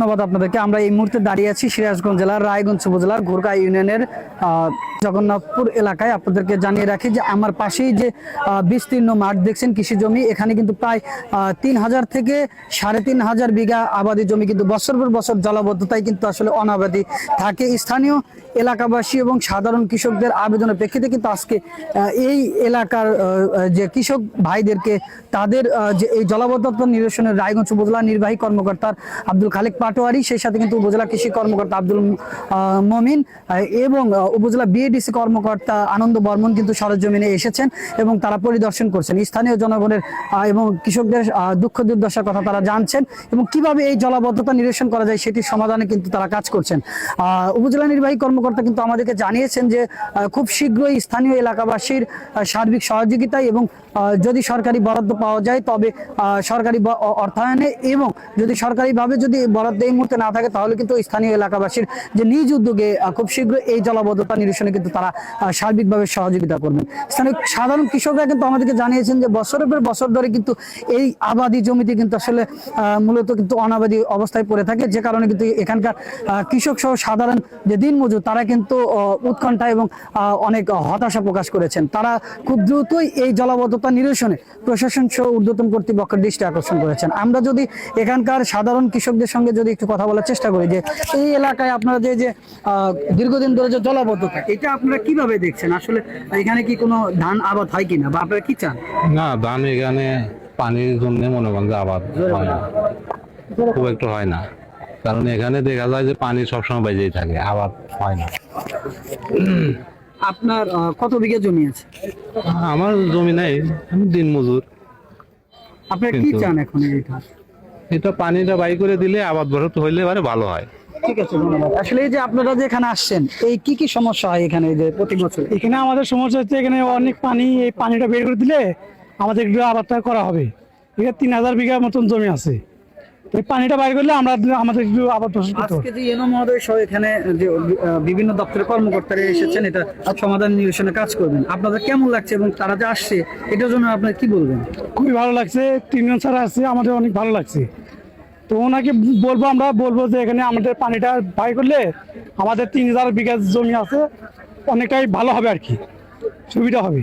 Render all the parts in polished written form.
ধন্যবাদ আপনাদেরকে। আমরা এই মুহূর্তে দাঁড়িয়ে আছি সিরাজগঞ্জ জেলার রায়গঞ্জ উপজেলার ঘোরকা ইউনিয়নের জগন্নাথপুর এলাকায়। আপনাদেরকে জানিয়ে রাখি যে আমার পাশেই যে বিস্তীর্ণ মাঠ দেখছেন কৃষি জমি, এখানে কিন্তু প্রায় 3000 থেকে 3500 বিঘা আবাদি জমি কিন্তু বছর পর বছর জলাবদ্ধতায় কিন্তু আসলে অনাবাদি থাকে। স্থানীয় এলাকাবাসী এবং সাধারণ কৃষকদের আবেদনের প্রেক্ষিতে কিন্তু আজকে এই এলাকার যে কৃষক ভাইদেরকে তাদের যে এই জলাবদ্ধতা নিরসনের রায়গঞ্জ উপজেলা নির্বাহী কর্মকর্তার আব্দুল খালেক পাটোয়ারি, সেই সাথে কিন্তু উপজেলা কৃষি কর্মকর্তা আব্দুল মমিন এবং উপজেলা বিএডিসি কর্মকর্তা আনন্দ বর্মন কিন্তু সরেজমিনে এসেছেন এবং তারা পরিদর্শন করছেন। স্থানীয় জনগণের এবং কৃষকদের দুঃখ দুর্দশার কথা তারা জানছেন এবং কিভাবে এই জলাবদ্ধতা নিরসন করা যায় সেটির সমাধানে কিন্তু তারা কাজ করছেন। উপজেলা নির্বাহী কর্মকর্তা কিন্তু আমাদেরকে জানিয়েছেন যে খুব শীঘ্রই স্থানীয় এলাকাবাসীর সার্বিক সহযোগিতায় এবং যদি সরকারি বরাদ্দ পাওয়া যায় তবে সরকারি অর্থায়নে এবং যদি সরকারিভাবে যদি বরাদ্দ এই মুহূর্তে না থাকে তাহলে কিন্তু স্থানীয় এলাকাবাসীর যে নিজ উদ্যোগে খুব শীঘ্রই এই জলাবদ্ধতা নিরসনে কিন্তু তারা সার্বিকভাবে সহযোগিতা করবেন। স্থানীয় সাধারণ কৃষকরা কিন্তু আমাদেরকে জানিয়েছেন যে বছরের পর বছর ধরে কিন্তু এই আবাদি জমিতে কিন্তু আসলে মূলত কিন্তু অনাবাদি অবস্থায় পড়ে থাকে, যে কারণে কিন্তু এখানকার কৃষক সহ সাধারণ যে দিনমজুর তারা কিন্তু উৎকণ্ঠা এবং অনেক হতাশা প্রকাশ করেছেন। তারা খুব দ্রুতই এই জলাবদ্ধতা নিরসনে প্রশাসন সহ ঊর্ধ্বতন কর্তৃপক্ষের দৃষ্টি আকর্ষণ করেছেন। আমরা যদি এখানকার সাধারণ কৃষকদের সঙ্গে যদি একটু কথা বলার চেষ্টা করি যে এই এলাকায় আপনারা যে দীর্ঘদিন ধরে যে জলাবদ্ধতা, এটা আপনারা কিভাবে দেখছেন? আসলে এখানে কি কোনো ধান আবাদ হয় কিনা বা আপনারা কি চান? না, ধান এখানে পানির জন্য মনে করেন যে আবাদ হয় না, খুব একটু হয় না, কারণ এখানে দেখা যায় যে পানি সবসময় বেজেই থাকে, আবাদ হয় না। আপনার কত বিঘা জমি আছে? আমার জমি নেই, আমি দিন মজুর। আপনারা কি চান এখন? এটা পানিটা বাই করে দিলে আবাদ বরত হইলে এবারে ভালো হয়। ঠিক আছে, ধন্যবাদ। আসলে এই যে আপনারা যে এখানে আসছেন, এই কি কি সমস্যা হয় এখানে যে প্রতি বছর? এখানে আমাদের সমস্যা হচ্ছে, এখানে অনেক পানি, এই পানিটা বের করে দিলে আমাদের একটু আবাদটা করা হবে। এখানে 3000 বিঘার মতন জমি আছে, এই পানিটা বাইর করলে আমরা আমাদের একটু আবাদ করতে হবে। আজকে যে এনো মহোদয় সহ এখানে যে বিভিন্ন দপ্তরের কর্মকর্তারা এসেছেন এটা সমাধান নিরসনে কাজ করবেন, আপনাদের কেমন লাগছে এবং তারা যে আসছে এটার জন্য আপনারা কি বলবেন? খুবই ভালো লাগছে, 3 জন স্যার আসছে, আমাদের অনেক ভালো লাগছে। তো ওনাকে আমরা বলবো যে এখানে আমাদের পানিটা বাইর করলে আমাদের 3000 বিঘা জমি আছে, অনেকটাই ভালো হবে আর কি, সুবিধা হবে।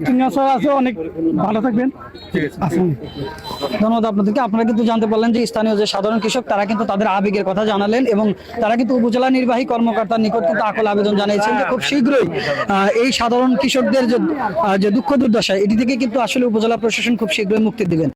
3 জন স্যার আছে, অনেক ভালো থাকবেন। ধন্যবাদ আপনাদেরকে। আপনারা কিন্তু জানতে পারলেন যে স্থানীয় যে সাধারণ কৃষক তারা কিন্তু তাদের আবেগের কথা জানালেন এবং তারা কিন্তু উপজেলা নির্বাহী কর্মকর্তার নিকট কিন্তু আকুল আবেদন জানিয়েছেন যে খুব শীঘ্রই এই সাধারণ কৃষকদের যে দুঃখ দুর্দশা এটি থেকে কিন্তু আসলে উপজেলা প্রশাসন খুব শীঘ্রই মুক্তি দিবেন।